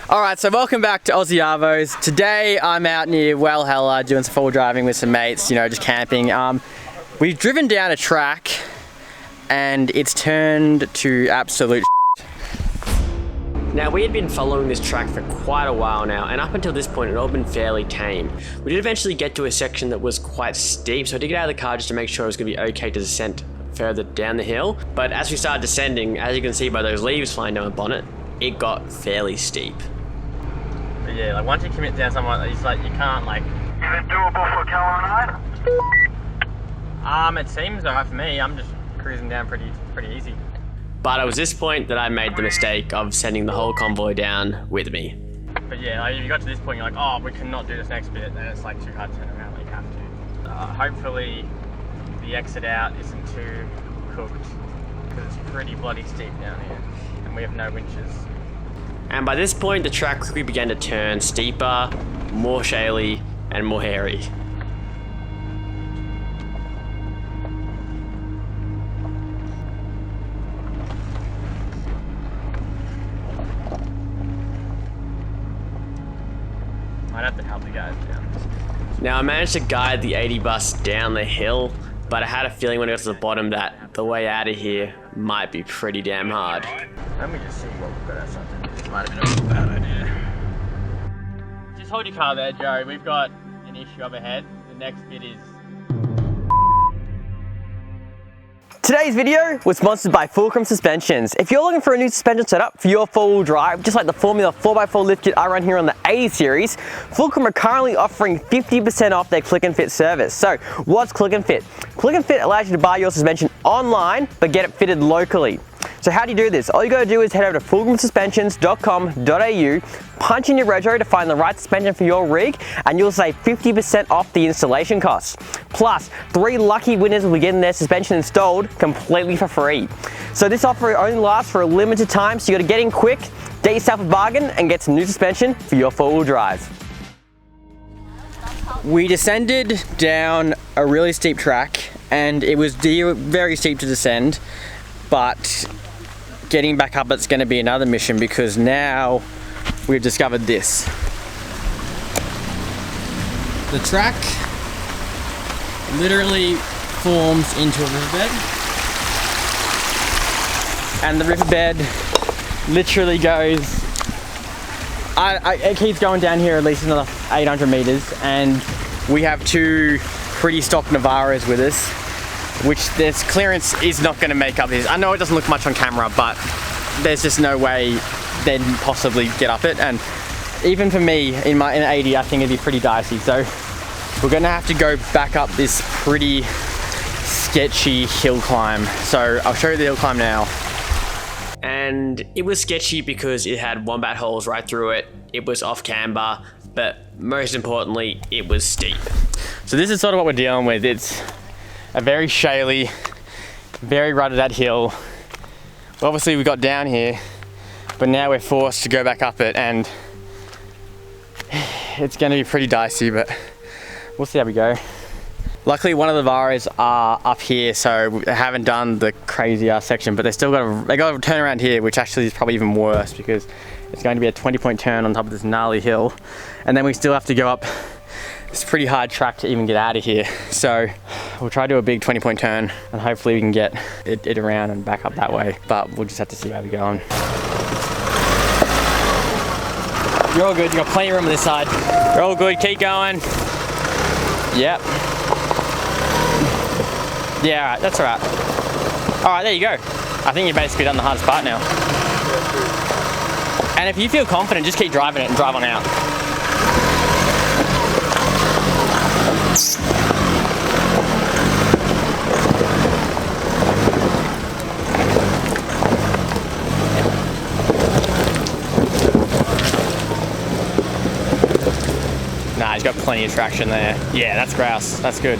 Alright, so welcome back to Aussie Arvos. Today I'm out near Walhalla doing some full driving with some mates, you know, just camping. We've driven down a track and it's turned to absolute shit. Now, we had been following this track for quite a while now, and up until this point it had all been fairly tame. We did eventually get to a section that was quite steep, so I did get out of the car just to make sure it was going to be okay to descend further down the hill. But as we started descending, as you can see by those leaves flying down the bonnet, it got fairly steep. But yeah, like once you commit down somewhere like this, like you can't like... Is it doable for Cal and I? It seems alright for me. I'm just cruising down pretty easy. But it was this point that I made the mistake of sending the whole convoy down with me. But yeah, like if you got to this point, you're like, oh, we cannot do this next bit, and it's like too hard to turn around, like you have to. Hopefully the exit out isn't too cooked, because it's pretty bloody steep down here, and we have no winches. And by this point, the track quickly began to turn steeper, more shaly, and more hairy. Might have to help the guys down. Now, I managed to guide the 80 bus down the hill, but I had a feeling when it got to the bottom that the way out of here might be pretty damn hard. Let me just see what we've got ourselves in. This might have been a bad idea. Just hold your car there, Joe. We've got an issue up ahead. The next bit is... Today's video was sponsored by Fulcrum Suspensions. If you're looking for a new suspension setup for your four-wheel drive, just like the Formula 4x4 lift kit I run here on the 80 series, Fulcrum are currently offering 50% off their Click and Fit service. So, what's Click and Fit? Click and Fit allows you to buy your suspension online, but get it fitted locally. So how do you do this? All you gotta do is head over to fulcrumsuspensions.com.au, punch in your retro to find the right suspension for your rig, and you'll save 50% off the installation costs. Plus, 3 lucky winners will be getting their suspension installed completely for free. So this offer only lasts for a limited time, so you gotta get in quick, get yourself a bargain, and get some new suspension for your four-wheel drive. We descended down a really steep track, and it was very steep to descend, but getting back up it's going to be another mission because now we've discovered this. The track literally forms into a riverbed, and the riverbed literally goes, it keeps going down here at least another 800 meters, and we have 2 pretty stock Navaras with us, which this clearance is not going to make up this. I know it doesn't look much on camera, but there's just no way they'd possibly get up it. And even for me, in 80, I think it'd be pretty dicey. So we're going to have to go back up this pretty sketchy hill climb. So I'll show you the hill climb now. And it was sketchy because it had wombat holes right through it. It was off camber, but most importantly, it was steep. So this is sort of what we're dealing with. It's a very shaly, very rutted out hill. Obviously we got down here, but now we're forced to go back up it, and it's going to be pretty dicey, but we'll see how we go. Luckily one of the Varas are up here, so they haven't done the crazy ass section, but they got to turn around here, which actually is probably even worse because it's going to be a 20-point turn on top of this gnarly hill, and then we still have to go up this pretty hard track to even get out of here. So we'll try to do a big 20-point turn, and hopefully we can get it around and back up that way, but we'll just have to see how we're going. You're all good, you got plenty of room on this side. You're all good, keep going. Yep. Yeah, alright, that's alright. Alright, there you go. I think you've basically done the hardest part now. And if you feel confident, just keep driving it and drive on out. Nah, he's got plenty of traction there. Yeah, that's grouse. That's good.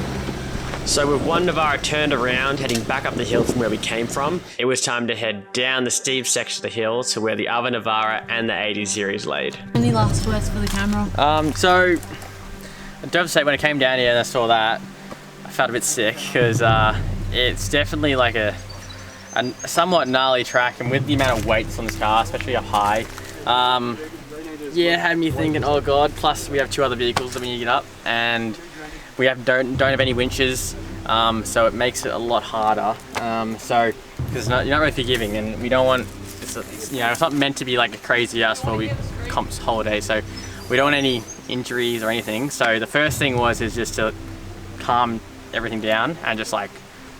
So with one Navara turned around, heading back up the hill from where we came from, it was time to head down the steep section of the hill to where the other Navara and the 80 series laid. Any last words for the camera? So I do have to say, when I came down here and I saw that, I felt a bit sick because it's definitely like a somewhat gnarly track, and with the amount of weight that's on this car, especially up high, yeah, it had me thinking, oh god. Plus we have 2 other vehicles that we need to get up, and we don't have any winches, so it makes it a lot harder. So because you're not really forgiving, and we don't want it's not meant to be like a crazy ass 4-week comps holiday, so we don't want any injuries or anything. So the first thing is just to calm everything down and just like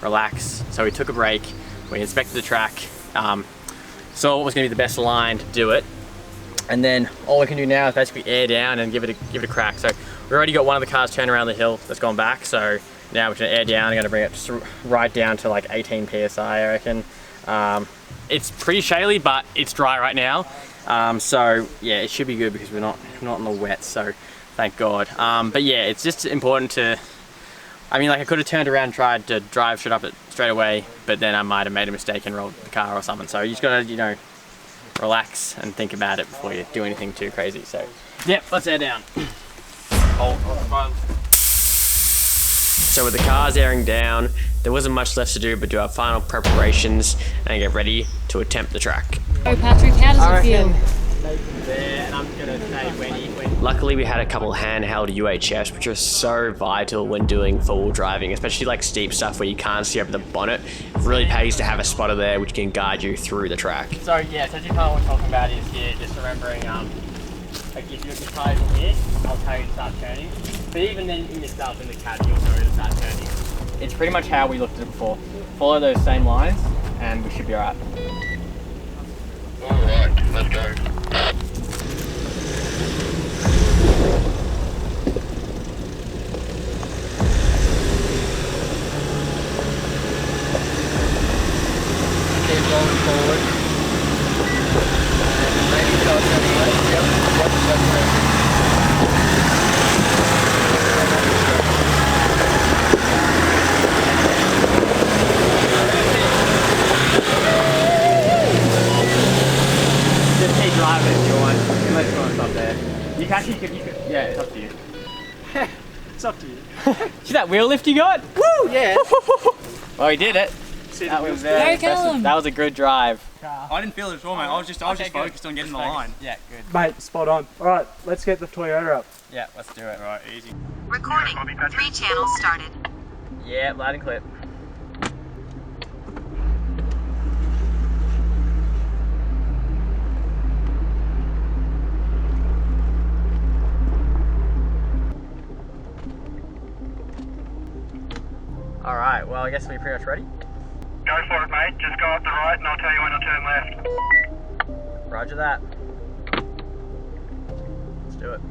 relax. So we took a break, we inspected the track, saw what was going to be the best line to do it, and then all we can do now is basically air down and give it a crack. So we already got one of the cars turned around the hill that's gone back, so now we're going to air down. I'm going to bring it just right down to like 18 psi, I reckon. It's pretty shaly, but it's dry right now, so yeah, it should be good because we're not in the wet, so thank God. But yeah, it's just important to, I mean, like I could have turned around and tried to drive straight away, but then I might have made a mistake and rolled the car or something. So you just gotta, relax and think about it before you do anything too crazy. So, yep, let's air down. So with the cars airing down, there wasn't much left to do but do our final preparations and get ready to attempt the track. Oh, Patrick, how does it feel? There, and I'm gonna say when. Luckily we had a couple handheld UHFs, which are so vital when doing four-wheel driving, especially like steep stuff where you can't see over the bonnet. It really pays to have a spotter there which can guide you through the track. So yeah, so kind of what we're talking about is here, just remembering, like if your tyres in here, I'll tell you to start turning. But even then in yourself, in the cab, you'll know to start turning. It's pretty much how we looked at it before. Follow those same lines and we should be alright. Alright, let's go. Keep rolling forward. And maybe start turning left. Yep, that's perfect. Just keep driving if you want. Unless you want to stop there. You could, yeah, it's up to you. It's up to you. See that wheel lift you got? Woo! Yeah. Well, he did it. That was very impressive. That was a good drive. I didn't feel it at all, mate. I was just focused on getting the line. Yeah, good. Mate, spot on. Alright, let's get the Toyota up. Yeah, let's do it. Right, easy. Recording. 3 channels started. Yeah, loud and clip. Alright, well I guess we're pretty much ready. Go for it, mate. Just go up the right and I'll tell you when to turn left. Roger that. Let's do it.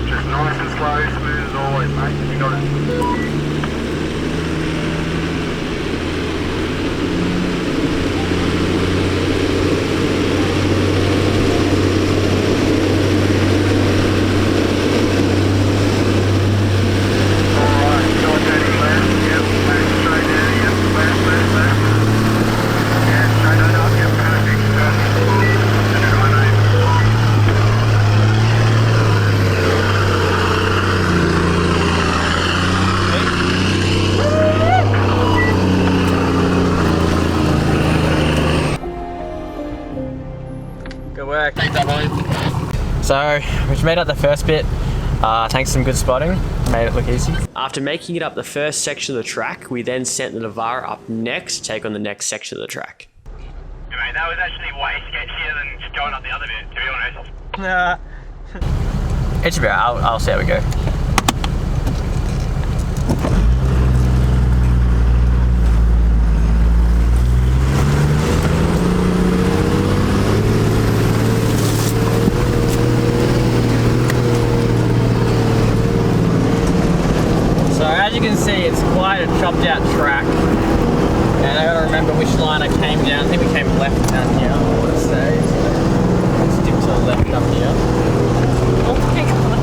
Just nice and slow, smooth as always, mate. You got it. So, we've made up the first bit, thanks to some good spotting, made it look easy. After making it up the first section of the track, we then sent the Navara up next to take on the next section of the track. Yeah, mate, that was actually way sketchier than just going up the other bit, to be honest. It should be alright, I'll see how we go. As you can see, it's quite a chopped out track, and I gotta remember which line I came down. I think we came left down here, I want to say. So let's dip to the left up here. Oh my god!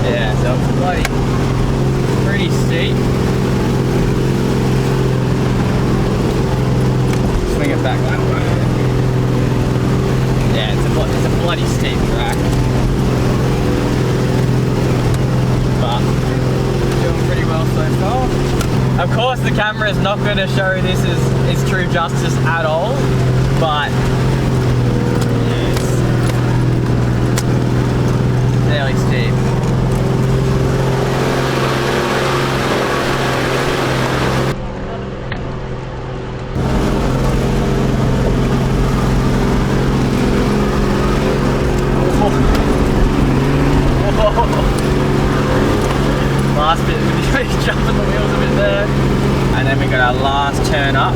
Yeah, so it's pretty steep. Swing it back that way. Yeah, it's a bloody steep track. But doing pretty well so far. Of course the camera is not going to show this as true justice at all, but yeah, turn up.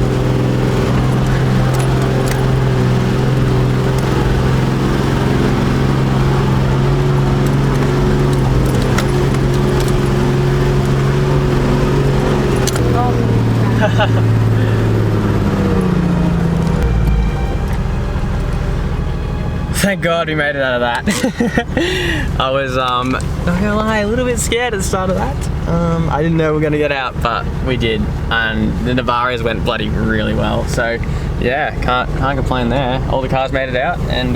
Thank God we made it out of that. I was, not gonna lie, a little bit scared at the start of that. I didn't know we were gonna get out, but we did. And the Navarias went bloody really well. So yeah, can't complain there. All the cars made it out and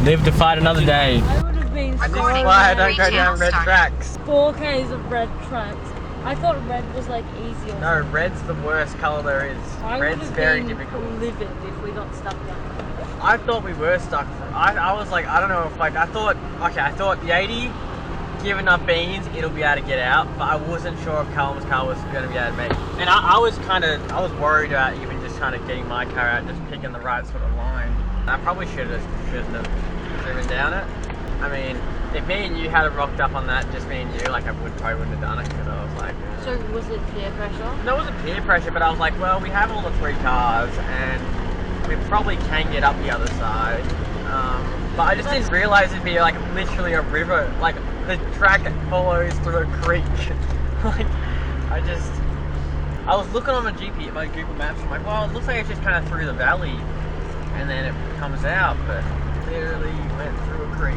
live to fight another day. I would have been so Recording. Why I don't go down red tracks. 4Ks of red tracks. I thought red was like easier. No, red's the worst colour there is. I Red's would have very been difficult. livid if we got stuck down. I thought we were stuck. I was like, I don't know if like, I thought the 80, given up beans, it'll be able to get out, but I wasn't sure if Callum's car was going to be able to make it. And I was worried about even just kind of getting my car out, just picking the right sort of line. I probably shouldn't have driven down it. I mean, if me and you had rocked up on that, just me and you, like probably wouldn't have done it because I was like... So was it peer pressure? No, it wasn't peer pressure, but I was like, well, we have all the 3 cars and we probably can get up the other side. But I just didn't realise it'd be like literally a river, like the track follows through a creek. Like, I was looking on my Google Maps, I'm like, well, it looks like it's just kind of through the valley and then it comes out, but literally went through a creek.